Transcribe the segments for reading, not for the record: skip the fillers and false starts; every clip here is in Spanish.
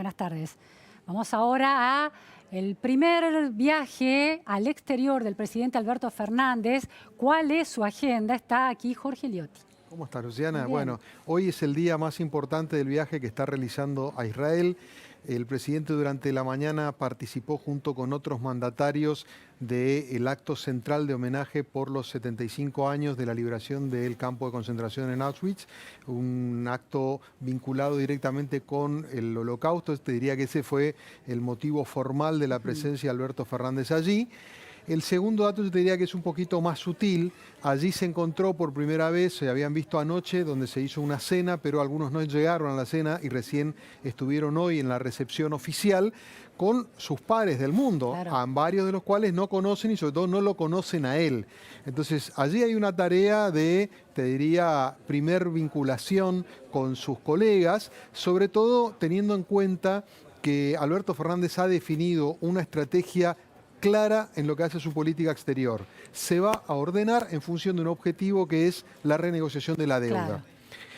Buenas tardes. Vamos ahora a el primer viaje al exterior del presidente Alberto Fernández. ¿Cuál es su agenda? Está aquí Jorge Liotti. ¿Cómo está, Luciana? Bueno, hoy es el día más importante del viaje que está realizando a Israel. El presidente durante la mañana participó junto con otros mandatarios del acto central de homenaje por los 75 años de la liberación del campo de concentración en Auschwitz, un acto vinculado directamente con el Holocausto. Te diría que ese fue el motivo formal de la presencia de Alberto Fernández allí. El segundo dato yo te diría que es un poquito más sutil. Allí se encontró por primera vez, se habían visto anoche, donde se hizo una cena, pero algunos no llegaron a la cena y recién estuvieron hoy en la recepción oficial con sus pares del mundo, Claro. a varios de los cuales no conocen y sobre todo no lo conocen a él. Entonces allí hay una tarea de, te diría, primer vinculación con sus colegas, sobre todo teniendo en cuenta que Alberto Fernández ha definido una estrategia clara en lo que hace su política exterior. Se va a ordenar en función de un objetivo que es la renegociación de la deuda. Claro.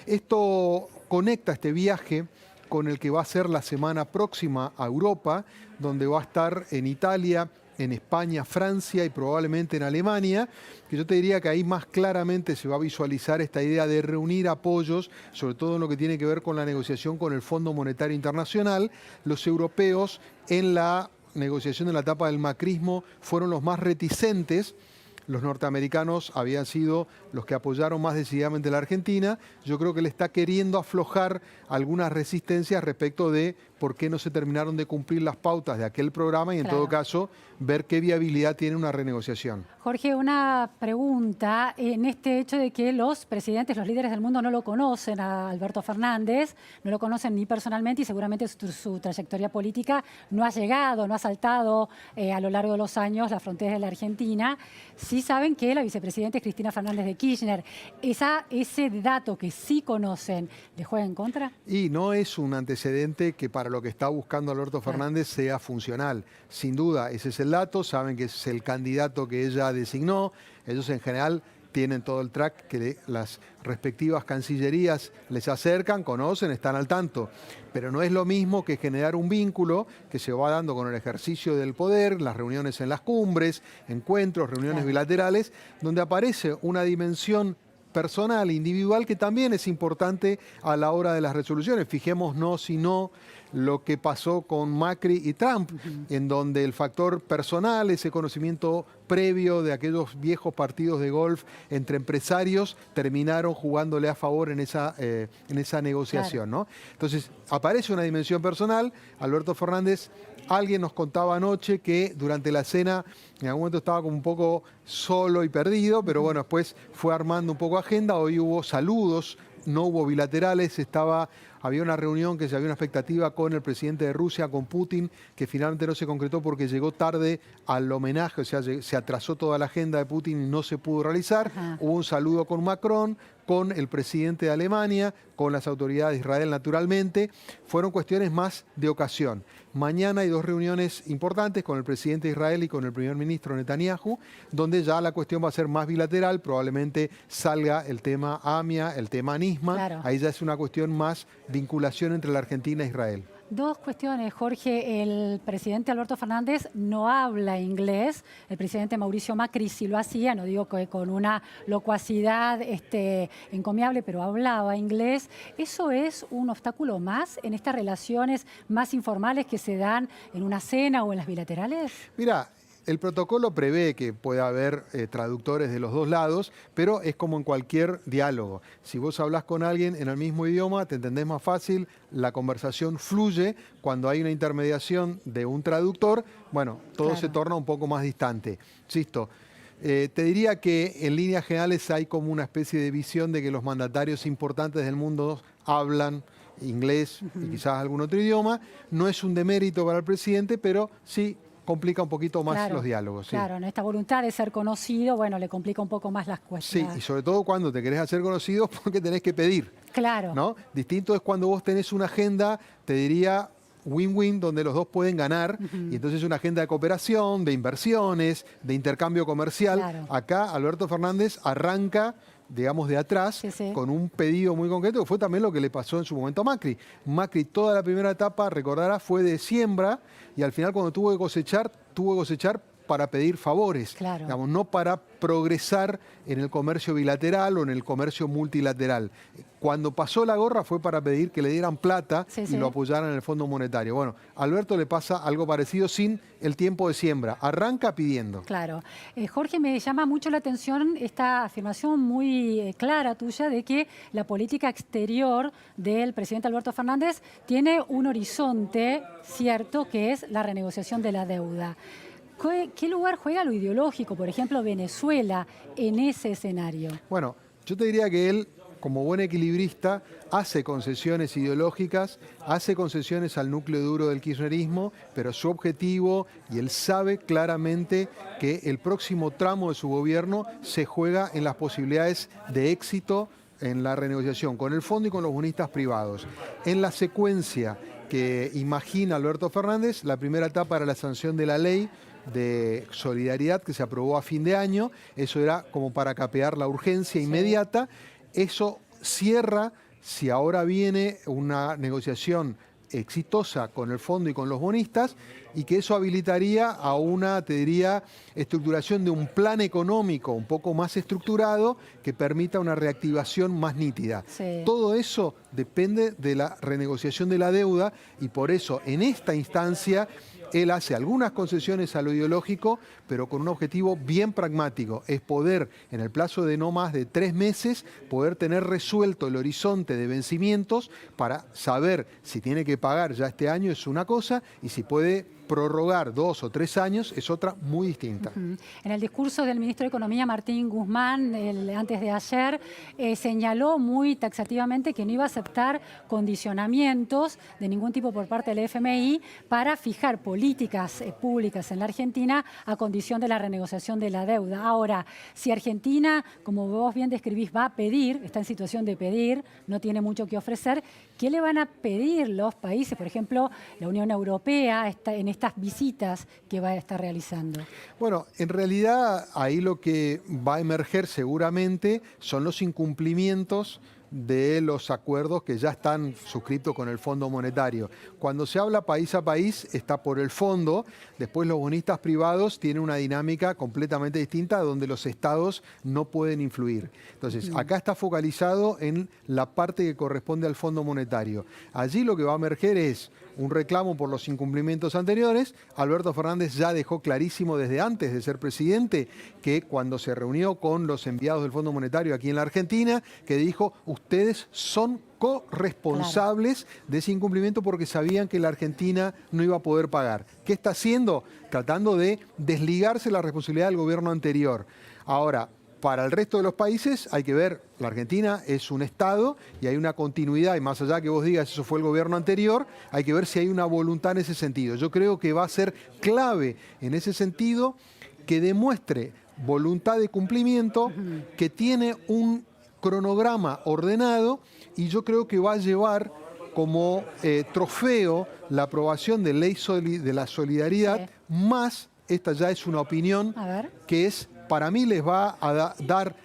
Esto conecta este viaje con el que va a ser la semana próxima a Europa, donde va a estar en Italia, en España, Francia y probablemente en Alemania, que yo te diría que ahí más claramente se va a visualizar esta idea de reunir apoyos, sobre todo en lo que tiene que ver con la negociación con el Fondo Monetario Internacional. Los europeos en la negociación de la etapa del macrismo fueron los más reticentes. Los norteamericanos habían sido los que apoyaron más decididamente a la Argentina. Yo creo que le está queriendo aflojar algunas resistencias respecto de por qué no se terminaron de cumplir las pautas de aquel programa y en todo caso ver qué viabilidad tiene una renegociación. Jorge, una pregunta en este hecho de que los presidentes, los líderes del mundo no lo conocen a Alberto Fernández, no lo conocen ni personalmente y seguramente su trayectoria política no ha llegado, no ha saltado a lo largo de los años las fronteras de la Argentina. Sí saben que la vicepresidenta es Cristina Fernández de Kirchner. ¿Ese dato que sí conocen le juega en contra? Y no es un antecedente que para lo que está buscando Alberto Fernández sea funcional. Sin duda, ese es el dato, saben que es el candidato que ella designó. Ellos en general tienen todo el track que las respectivas cancillerías les acercan, conocen, están al tanto. Pero no es lo mismo que generar un vínculo que se va dando con el ejercicio del poder, las reuniones en las cumbres, encuentros, reuniones bilaterales, donde aparece una dimensión personal, individual, que también es importante a la hora de las resoluciones. Fijémonos, si no, lo que pasó con Macri y Trump, en donde el factor personal, ese conocimiento previo de aquellos viejos partidos de golf entre empresarios, terminaron jugándole a favor en esa negociación, ¿no? Entonces, aparece una dimensión personal. Alberto Fernández, alguien nos contaba anoche que durante la cena en algún momento estaba como un poco solo y perdido, pero bueno, después fue armando un poco agenda. Hoy hubo saludos, no hubo bilaterales, había una reunión que se había una expectativa con el presidente de Rusia, con Putin, que finalmente no se concretó porque llegó tarde al homenaje, o sea, se atrasó toda la agenda de Putin y no se pudo realizar. Hubo un saludo con Macron, con el presidente de Alemania, con las autoridades de Israel naturalmente. Fueron cuestiones más de ocasión. Mañana hay dos reuniones importantes con el presidente de Israel y con el primer ministro Netanyahu, donde ya la cuestión va a ser más bilateral, probablemente salga el tema AMIA, el tema Nisman. Ahí ya es una cuestión más vinculación entre la Argentina e Israel. Dos cuestiones, Jorge. El presidente Alberto Fernández no habla inglés. El presidente Mauricio Macri sí lo hacía, no digo que con una locuacidad encomiable, pero hablaba inglés. ¿Eso es un obstáculo más en estas relaciones más informales que se dan en una cena o en las bilaterales? Mira, el protocolo prevé que pueda haber traductores de los dos lados, pero es como en cualquier diálogo. Si vos hablas con alguien en el mismo idioma, te entendés más fácil, la conversación fluye. Cuando hay una intermediación de un traductor, bueno, todo se torna un poco más distante. Insisto, te diría que en líneas generales hay como una especie de visión de que los mandatarios importantes del mundo hablan inglés y quizás algún otro idioma. No es un demérito para el presidente, pero sí complica un poquito más los diálogos. Sí. Claro, en esta voluntad de ser conocido, bueno, le complica un poco más las cuestiones. Sí, y sobre todo cuando te querés hacer conocido porque tenés que pedir. Claro. ¿No? Distinto es cuando vos tenés una agenda, te diría, win-win, donde los dos pueden ganar, y entonces es una agenda de cooperación, de inversiones, de intercambio comercial. Acá Alberto Fernández arranca digamos, de atrás, Sí, sí. con un pedido muy concreto, que fue también lo que le pasó en su momento a Macri. Macri, toda la primera etapa, recordará, fue de siembra, y al final cuando tuvo que cosechar para pedir favores, Claro. digamos, no para progresar en el comercio bilateral o en el comercio multilateral. Cuando pasó la gorra fue para pedir que le dieran plata Sí, y sí. lo apoyaran en el Fondo Monetario. Bueno, a Alberto le pasa algo parecido sin el tiempo de siembra. Arranca pidiendo. Claro. Jorge, me llama mucho la atención esta afirmación muy clara tuya de que la política exterior del presidente Alberto Fernández tiene un horizonte cierto, que es la renegociación de la deuda. ¿Qué lugar juega lo ideológico, por ejemplo, Venezuela, en ese escenario? Bueno, yo te diría que él, como buen equilibrista, hace concesiones ideológicas, hace concesiones al núcleo duro del kirchnerismo, pero su objetivo, y él sabe claramente que el próximo tramo de su gobierno se juega en las posibilidades de éxito en la renegociación con el fondo y con los bonistas privados. En la secuencia que imagina Alberto Fernández, la primera etapa era la sanción de la ley de solidaridad que se aprobó a fin de año. Eso era como para capear la urgencia inmediata. Eso cierra, si ahora viene una negociación exitosa con el fondo y con los bonistas, y que eso habilitaría a una, te diría, estructuración de un plan económico un poco más estructurado que permita una reactivación más nítida. Sí. Todo eso depende de la renegociación de la deuda, y por eso en esta instancia él hace algunas concesiones a lo ideológico, pero con un objetivo bien pragmático. Es poder, en el plazo de no más de 3 meses, poder tener resuelto el horizonte de vencimientos para saber si tiene que pagar ya este año es una cosa, y si puede prorrogar 2 o 3 años es otra muy distinta. En el discurso del ministro de Economía, Martín Guzmán, antes de ayer, señaló muy taxativamente que no iba a aceptar condicionamientos de ningún tipo por parte del FMI para fijar políticas públicas en la Argentina a condición de la renegociación de la deuda. Ahora, si Argentina, como vos bien describís, va a pedir, está en situación de pedir, no tiene mucho que ofrecer, ¿qué le van a pedir los países? Por ejemplo, la Unión Europea está en estas visitas que va a estar realizando. Bueno, en realidad ahí lo que va a emerger seguramente son los incumplimientos de los acuerdos que ya están suscritos con el Fondo Monetario. Cuando se habla país a país, está por el fondo. Después los bonistas privados tienen una dinámica completamente distinta donde los estados no pueden influir. Entonces, acá está focalizado en la parte que corresponde al Fondo Monetario. Allí lo que va a emerger es un reclamo por los incumplimientos anteriores. Alberto Fernández ya dejó clarísimo desde antes de ser presidente que cuando se reunió con los enviados del Fondo Monetario aquí en la Argentina, que dijo, ustedes son corresponsables de ese incumplimiento porque sabían que la Argentina no iba a poder pagar. ¿Qué está haciendo? Tratando de desligarse la responsabilidad del gobierno anterior. Ahora, para el resto de los países hay que ver, la Argentina es un Estado y hay una continuidad, y más allá que vos digas eso fue el gobierno anterior, hay que ver si hay una voluntad en ese sentido. Yo creo que va a ser clave en ese sentido que demuestre voluntad de cumplimiento, que tiene un cronograma ordenado, y yo creo que va a llevar como trofeo la aprobación de ley de la solidaridad, más, esta ya es una opinión, que es, para mí les va a dar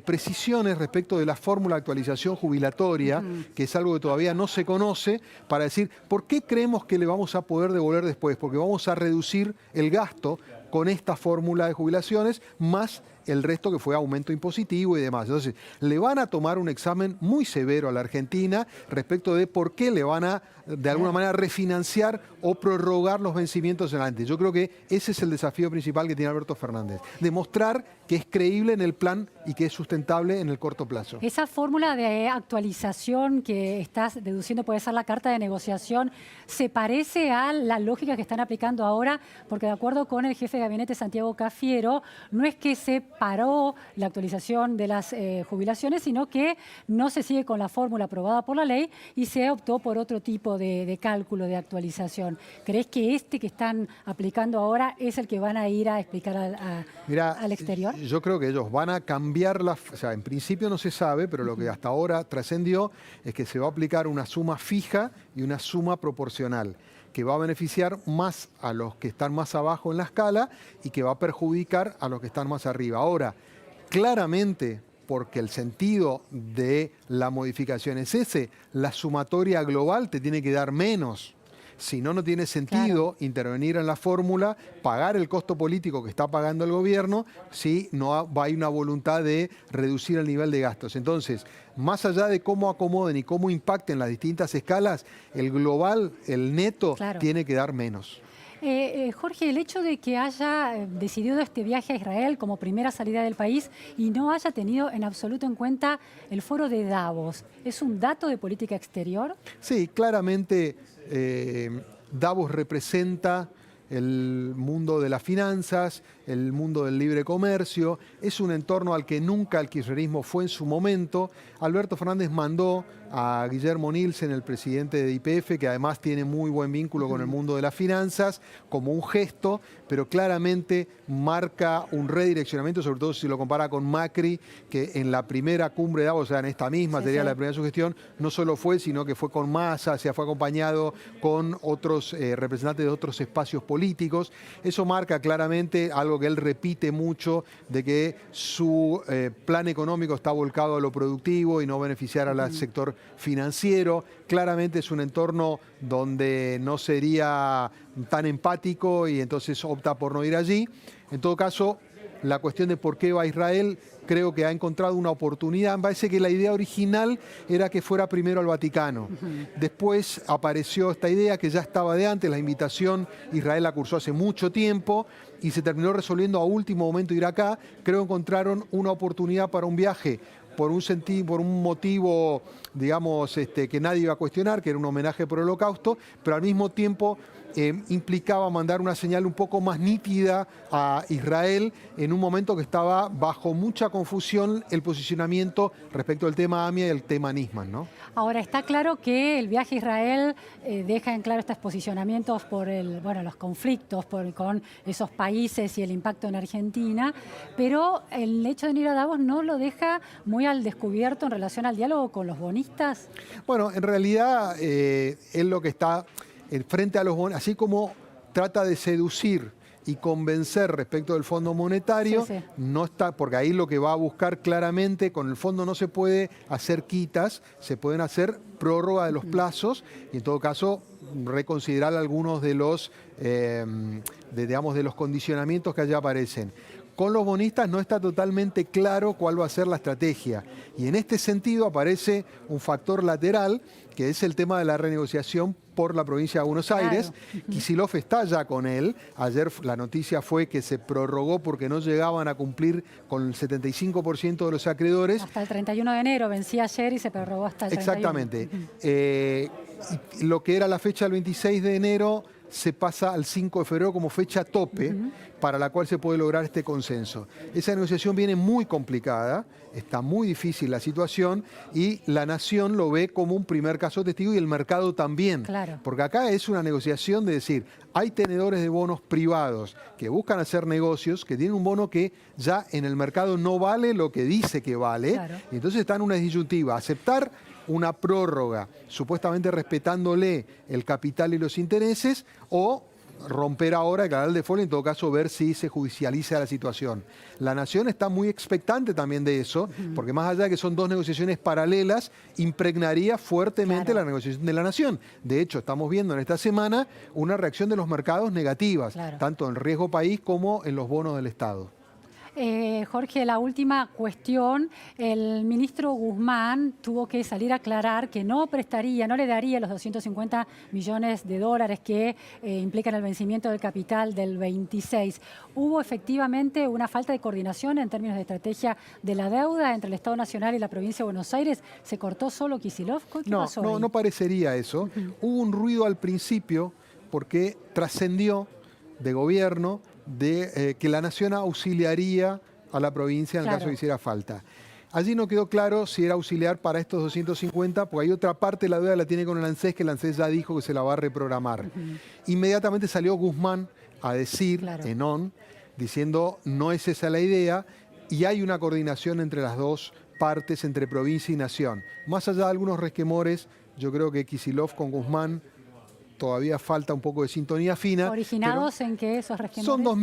precisiones respecto de la fórmula de actualización jubilatoria, que es algo que todavía no se conoce, para decir, ¿por qué creemos que le vamos a poder devolver después? Porque vamos a reducir el gasto con esta fórmula de jubilaciones, más el resto que fue aumento impositivo y demás. Entonces, le van a tomar un examen muy severo a la Argentina respecto de por qué le van a, de alguna manera, refinanciar o prorrogar los vencimientos en adelante. Yo creo que ese es el desafío principal que tiene Alberto Fernández. Demostrar que es creíble en el plan y que es sustentable en el corto plazo. Esa fórmula de actualización que estás deduciendo puede ser la carta de negociación, ¿se parece a la lógica que están aplicando ahora? Porque de acuerdo con el jefe de gabinete Santiago Cafiero, no es que se paró la actualización de las jubilaciones, sino que no se sigue con la fórmula aprobada por la ley y se optó por otro tipo de cálculo de actualización. ¿Crees que este que están aplicando ahora es el que van a ir a explicar al exterior? Yo creo que ellos van a cambiar o sea, en principio no se sabe, pero lo que hasta ahora trascendió es que se va a aplicar una suma fija y una suma proporcional, que va a beneficiar más a los que están más abajo en la escala y que va a perjudicar a los que están más arriba. Ahora, claramente porque el sentido de la modificación es ese, la sumatoria global te tiene que dar menos. Si no, no tiene sentido intervenir en la fórmula, pagar el costo político que está pagando el gobierno, si no hay una voluntad de reducir el nivel de gastos. Entonces, más allá de cómo acomoden y cómo impacten las distintas escalas, el global, el neto, tiene que dar menos. Jorge, el hecho de que haya decidido este viaje a Israel como primera salida del país y no haya tenido en absoluto en cuenta el foro de Davos, ¿es un dato de política exterior? Sí, claramente Davos representa el mundo de las finanzas, el mundo del libre comercio. Es un entorno al que nunca el kirchnerismo fue en su momento. Alberto Fernández mandó a Guillermo Nielsen, el presidente de YPF, que además tiene muy buen vínculo con el mundo de las finanzas, como un gesto, pero claramente marca un redireccionamiento, sobre todo si lo compara con Macri, que en la primera cumbre de Davos, o sea, en esta misma sería la primera sugestión, no solo fue, sino que fue con Massa, se fue acompañado con otros representantes de otros espacios políticos. Eso marca claramente algo que él repite mucho, de que su plan económico está volcado a lo productivo y no beneficiar al sector financiero. Claramente es un entorno donde no sería tan empático y entonces opta por no ir allí. En todo caso, la cuestión de por qué va a Israel, creo que ha encontrado una oportunidad. Me parece que la idea original era que fuera primero al Vaticano. Después apareció esta idea que ya estaba de antes, la invitación, Israel la cursó hace mucho tiempo y se terminó resolviendo a último momento ir acá. Creo que encontraron una oportunidad para un viaje por un motivo, digamos, que nadie iba a cuestionar, que era un homenaje por el Holocausto, pero al mismo tiempo implicaba mandar una señal un poco más nítida a Israel en un momento que estaba bajo mucha confusión el posicionamiento respecto al tema AMIA y el tema Nisman, ¿no? Ahora, está claro que el viaje a Israel deja en claro estos posicionamientos por los conflictos con esos países y el impacto en Argentina, pero el hecho de ir a Davos no lo deja muy al descubierto en relación al diálogo con los bonistas. Bueno, en realidad él lo que está frente a los bonistas, así como trata de seducir y convencer respecto del Fondo Monetario, no está, porque ahí lo que va a buscar claramente, con el fondo no se puede hacer quitas, se pueden hacer prórroga de los plazos y en todo caso reconsiderar algunos de los, de los condicionamientos que allá aparecen. Con los bonistas no está totalmente claro cuál va a ser la estrategia. Y en este sentido aparece un factor lateral, que es el tema de la renegociación por la provincia de Buenos Aires. Kicillof está ya con él. Ayer la noticia fue que se prorrogó porque no llegaban a cumplir con el 75% de los acreedores. Hasta el 31 de enero, vencía ayer y se prorrogó hasta el 31. Exactamente. Lo que era la fecha del 26 de enero se pasa al 5 de febrero como fecha tope para la cual se puede lograr este consenso. Esa negociación viene muy complicada, está muy difícil la situación y la Nación lo ve como un primer caso testigo y el mercado también. Claro. Porque acá es una negociación de decir, hay tenedores de bonos privados que buscan hacer negocios, que tienen un bono que ya en el mercado no vale lo que dice que vale, y entonces están en una disyuntiva, aceptar una prórroga, supuestamente respetándole el capital y los intereses, o romper ahora, declarar el default y en todo caso ver si se judicializa la situación. La Nación está muy expectante también de eso, porque más allá de que son dos negociaciones paralelas, impregnaría fuertemente la negociación de la Nación. De hecho, estamos viendo en esta semana una reacción de los mercados negativas, tanto en riesgo país como en los bonos del Estado. Jorge, la última cuestión, el ministro Guzmán tuvo que salir a aclarar que no le daría los 250 millones de dólares que implican el vencimiento del capital del 26. ¿Hubo efectivamente una falta de coordinación en términos de estrategia de la deuda entre el Estado Nacional y la provincia de Buenos Aires? ¿Se cortó solo Kicillof? ¿Qué pasó ahí? No parecería eso. Hubo un ruido al principio porque trascendió de gobierno de que la Nación auxiliaría a la provincia en el caso de que hiciera falta. Allí no quedó claro si era auxiliar para estos 250, porque hay otra parte de la deuda la tiene con el ANSES, que el ANSES ya dijo que se la va a reprogramar. Inmediatamente salió Guzmán a decir, en ON, diciendo no es esa la idea, y hay una coordinación entre las dos partes, entre provincia y Nación. Más allá de algunos resquemores, yo creo que Kicillof con Guzmán todavía falta un poco de sintonía fina. ¿Originados en qué esos resquemores? Son dos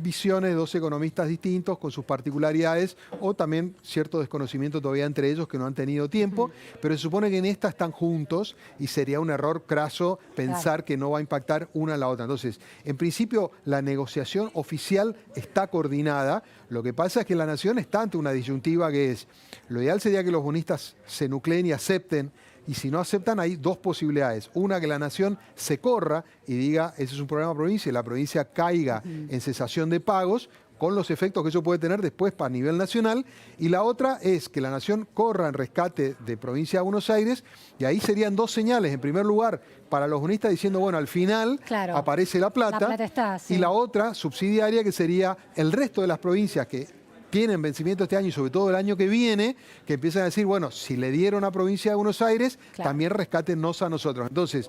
visiones, dos economistas distintos con sus particularidades o también cierto desconocimiento todavía entre ellos que no han tenido tiempo, pero se supone que en esta están juntos y sería un error craso pensar que no va a impactar una a la otra. Entonces, en principio, la negociación oficial está coordinada. Lo que pasa es que la Nación está ante una disyuntiva que es, lo ideal sería que los bonistas se nucleen y acepten. Y si no aceptan, hay dos posibilidades. Una, que la Nación se corra y diga, ese es un problema de provincia, y la provincia caiga en cesación de pagos, con los efectos que eso puede tener después para nivel nacional. Y la otra es que la Nación corra en rescate de provincia de Buenos Aires, y ahí serían dos señales. En primer lugar, para los bonistas diciendo, bueno, al final aparece la plata. La plata está, sí. Y la otra, subsidiaria, que sería el resto de las provincias que tienen vencimiento este año y sobre todo el año que viene, que empiezan a decir, bueno, si le dieron a provincia de Buenos Aires, también rescátennos a nosotros. Entonces,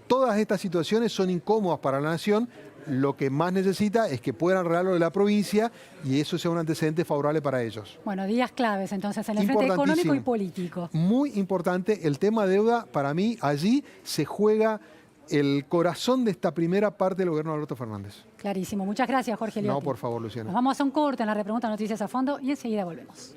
todas estas situaciones son incómodas para la Nación. Lo que más necesita es que puedan arreglar lo de la provincia y eso sea un antecedente favorable para ellos. Bueno, días claves entonces en el frente económico y político. Muy importante, el tema deuda, para mí, allí se juega el corazón de esta primera parte del gobierno de Alberto Fernández. Clarísimo. Muchas gracias, Jorge Liotti. No, por favor, Luciana. Nos vamos a un corte en la repregunta Noticias a Fondo y enseguida volvemos.